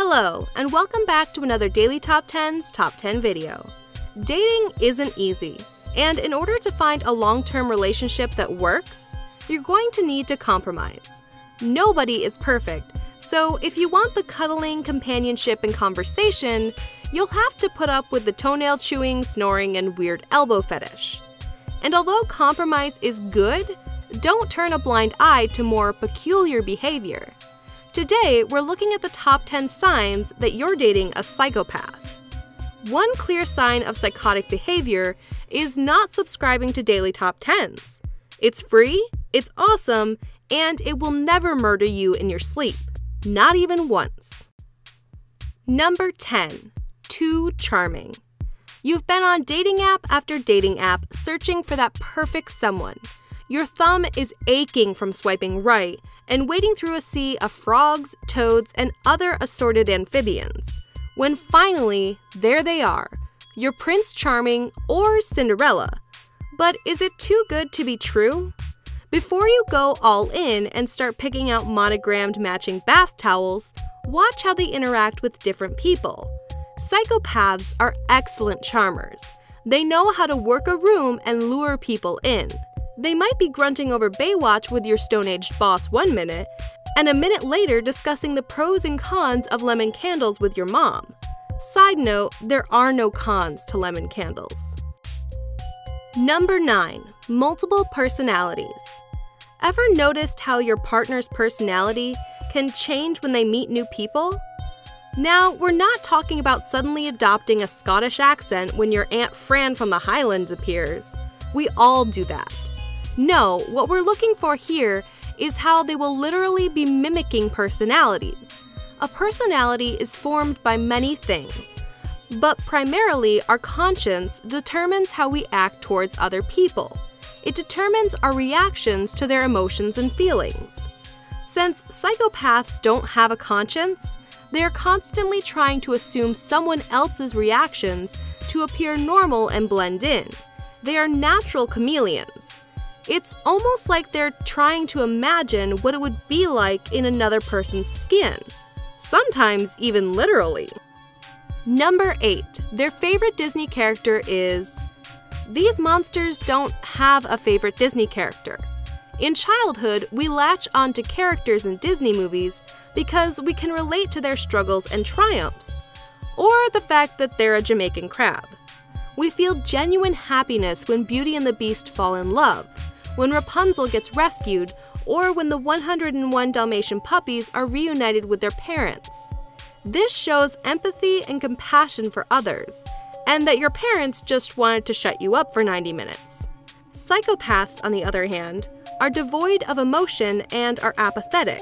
Hello, and welcome back to another Daily Top 10's Top 10 video. Dating isn't easy, and in order to find a long-term relationship that works, you're going to need to compromise. Nobody is perfect, so if you want the cuddling, companionship, and conversation, you'll have to put up with the toenail chewing, snoring, and weird elbow fetish. And although compromise is good, don't turn a blind eye to more peculiar behavior. Today, we're looking at the top 10 signs that you're dating a psychopath. One clear sign of psychotic behavior is not subscribing to daily top 10s. It's free, it's awesome, and it will never murder you in your sleep. Not even once. Number 10. Too charming. You've been on dating app after dating app searching for that perfect someone. Your thumb is aching from swiping right and wading through a sea of frogs, toads, and other assorted amphibians. When finally, there they are, your Prince Charming or Cinderella. But is it too good to be true? Before you go all in and start picking out monogrammed matching bath towels, watch how they interact with different people. Psychopaths are excellent charmers. They know how to work a room and lure people in. They might be grunting over Baywatch with your stone-aged boss 1 minute, and a minute later discussing the pros and cons of lemon candles with your mom. Side note, there are no cons to lemon candles. Number 9. Multiple personalities. Ever noticed how your partner's personality can change when they meet new people? Now, we're not talking about suddenly adopting a Scottish accent when your Aunt Fran from the Highlands appears. We all do that. No, what we're looking for here is how they will literally be mimicking personalities. A personality is formed by many things, but primarily our conscience determines how we act towards other people. It determines our reactions to their emotions and feelings. Since psychopaths don't have a conscience, they are constantly trying to assume someone else's reactions to appear normal and blend in. They are natural chameleons. It's almost like they're trying to imagine what it would be like in another person's skin. Sometimes even literally. Number 8. Their favorite Disney character is... These monsters don't have a favorite Disney character. In childhood, we latch onto characters in Disney movies because we can relate to their struggles and triumphs, or the fact that they're a Jamaican crab. We feel genuine happiness when Beauty and the Beast fall in love, when Rapunzel gets rescued, or when the 101 Dalmatian puppies are reunited with their parents. This shows empathy and compassion for others, and that your parents just wanted to shut you up for 90 minutes. Psychopaths, on the other hand, are devoid of emotion and are apathetic.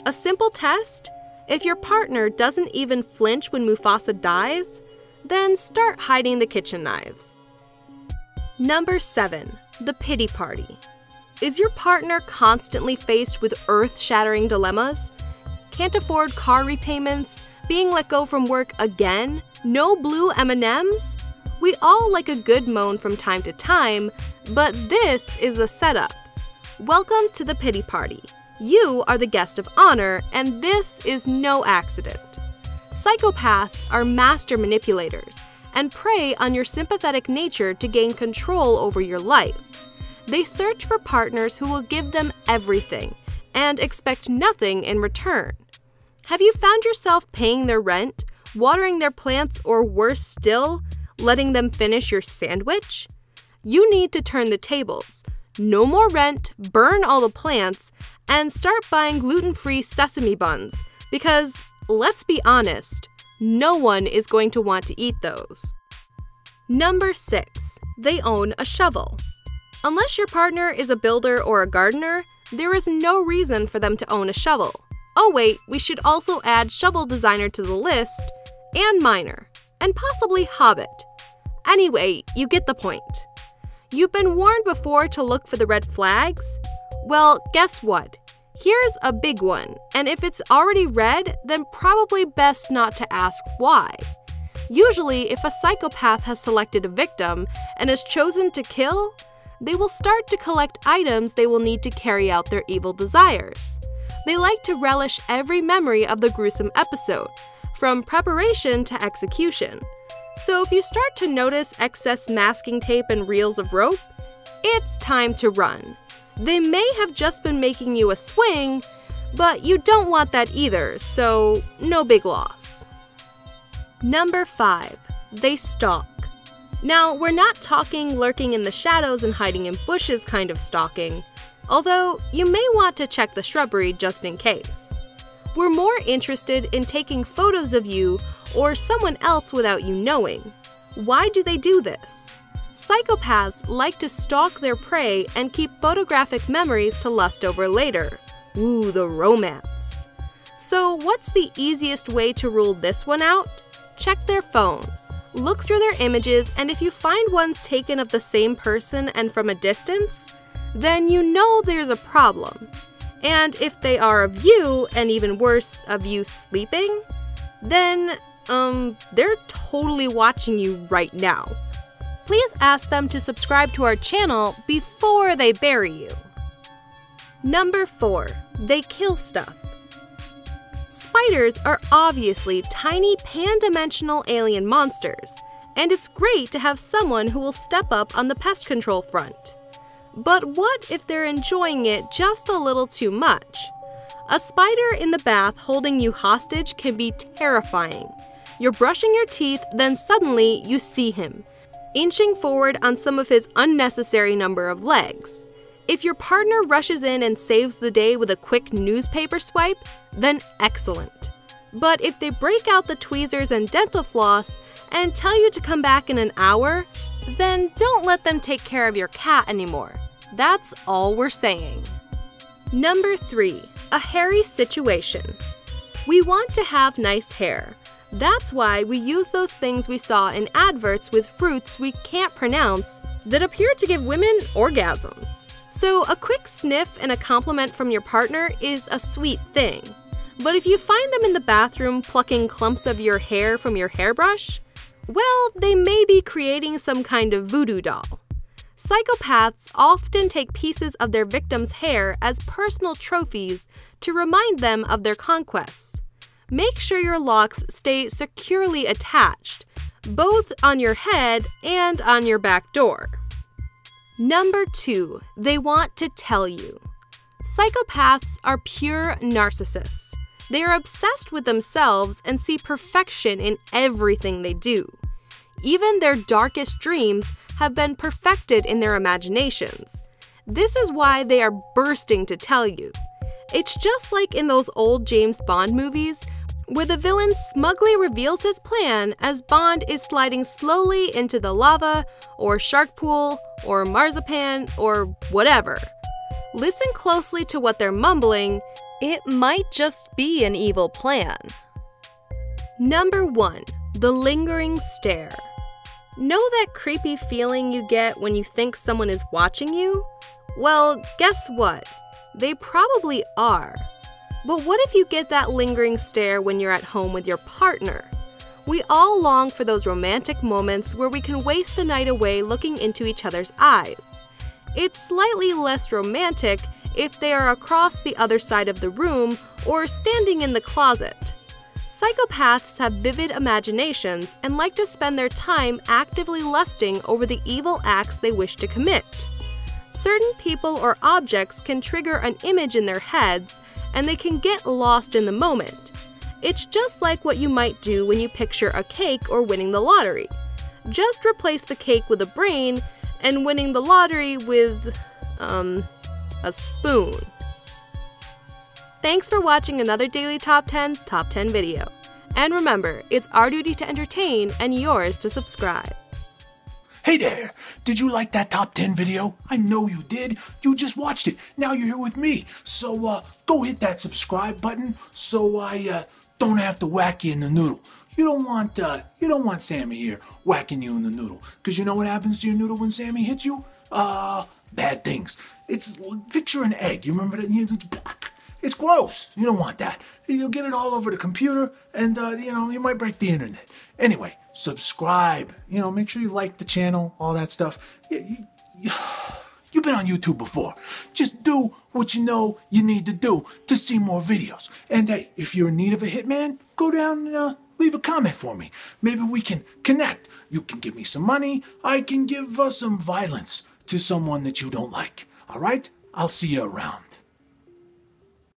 A simple test: if your partner doesn't even flinch when Mufasa dies, then start hiding the kitchen knives. Number 7. The pity party. Is your partner constantly faced with earth-shattering dilemmas? Can't afford car repayments? Being let go from work again? No blue M&Ms? We all like a good moan from time to time, but this is a setup. Welcome to the pity party. You are the guest of honor, and this is no accident. Psychopaths are master manipulators and prey on your sympathetic nature to gain control over your life. They search for partners who will give them everything and expect nothing in return. Have you found yourself paying their rent, watering their plants, or worse still, letting them finish your sandwich? You need to turn the tables. No more rent, burn all the plants, and start buying gluten-free sesame buns because, let's be honest, no one is going to want to eat those. Number 6. They own a shovel. Unless your partner is a builder or a gardener, there is no reason for them to own a shovel. Oh wait, we should also add shovel designer to the list, and miner, and possibly hobbit. Anyway, you get the point. You've been warned before to look for the red flags? Well, guess what? Here's a big one, and if it's already red, then probably best not to ask why. Usually, if a psychopath has selected a victim and has chosen to kill, they will start to collect items they will need to carry out their evil desires. They like to relish every memory of the gruesome episode, from preparation to execution. So if you start to notice excess masking tape and reels of rope, it's time to run. They may have just been making you a swing, but you don't want that either, so no big loss. Number 5. They stalk. Now, we're not talking lurking in the shadows and hiding in bushes kind of stalking, although you may want to check the shrubbery just in case. We're more interested in taking photos of you or someone else without you knowing. Why do they do this? Psychopaths like to stalk their prey and keep photographic memories to lust over later. Ooh, the romance. So what's the easiest way to rule this one out? Check their phone. Look through their images, and if you find ones taken of the same person and from a distance, then you know there's a problem. And if they are of you, and even worse, of you sleeping, then, they're totally watching you right now. Please ask them to subscribe to our channel before they bury you. Number 4. They kill stuff. Spiders are obviously tiny pan-dimensional alien monsters, and it's great to have someone who will step up on the pest control front. But what if they're enjoying it just a little too much? A spider in the bath holding you hostage can be terrifying. You're brushing your teeth, then suddenly you see him, inching forward on some of his unnecessary number of legs. If your partner rushes in and saves the day with a quick newspaper swipe, then excellent. But if they break out the tweezers and dental floss and tell you to come back in an hour, then don't let them take care of your cat anymore. That's all we're saying. Number 3. A hairy situation. We want to have nice hair. That's why we use those things we saw in adverts with fruits we can't pronounce that appear to give women orgasms. So a quick sniff and a compliment from your partner is a sweet thing. But if you find them in the bathroom plucking clumps of your hair from your hairbrush, well, they may be creating some kind of voodoo doll. Psychopaths often take pieces of their victims' hair as personal trophies to remind them of their conquests. Make sure your locks stay securely attached, both on your head and on your back door. Number 2. They want to tell you. Psychopaths are pure narcissists. They are obsessed with themselves and see perfection in everything they do. Even their darkest dreams have been perfected in their imaginations. This is why they are bursting to tell you. It's just like in those old James Bond movies, where the villain smugly reveals his plan as Bond is sliding slowly into the lava, or shark pool, or marzipan, or whatever. Listen closely to what they're mumbling. It might just be an evil plan. Number 1. The lingering stare. Know that creepy feeling you get when you think someone is watching you? Well, guess what? They probably are. But what if you get that lingering stare when you're at home with your partner? We all long for those romantic moments where we can waste the night away looking into each other's eyes. It's slightly less romantic if they are across the other side of the room or standing in the closet. Psychopaths have vivid imaginations and like to spend their time actively lusting over the evil acts they wish to commit. Certain people or objects can trigger an image in their heads, and they can get lost in the moment. It's just like what you might do when you picture a cake or winning the lottery. Just replace the cake with a brain and winning the lottery with, a spoon. Thanks for watching another Daily Top 10's Top 10 video. And remember, it's our duty to entertain and yours to subscribe. Hey there! Did you like that top 10 video? I know you did. You just watched it. Now you're here with me. So go hit that subscribe button so I don't have to whack you in the noodle. You don't want Sammy here whacking you in the noodle. Cause you know what happens to your noodle when Sammy hits you? Bad things. It's picture an egg. You remember that? It's gross. You don't want that. You'll get it all over the computer, and you might break the internet. Anyway, subscribe. Make sure you like the channel, all that stuff. You've been on YouTube before. Just do what you know you need to do to see more videos. And hey, if you're in need of a hitman, go down leave a comment for me. Maybe we can connect. You can give me some money. I can give some violence to someone that you don't like. All right? I'll see you around.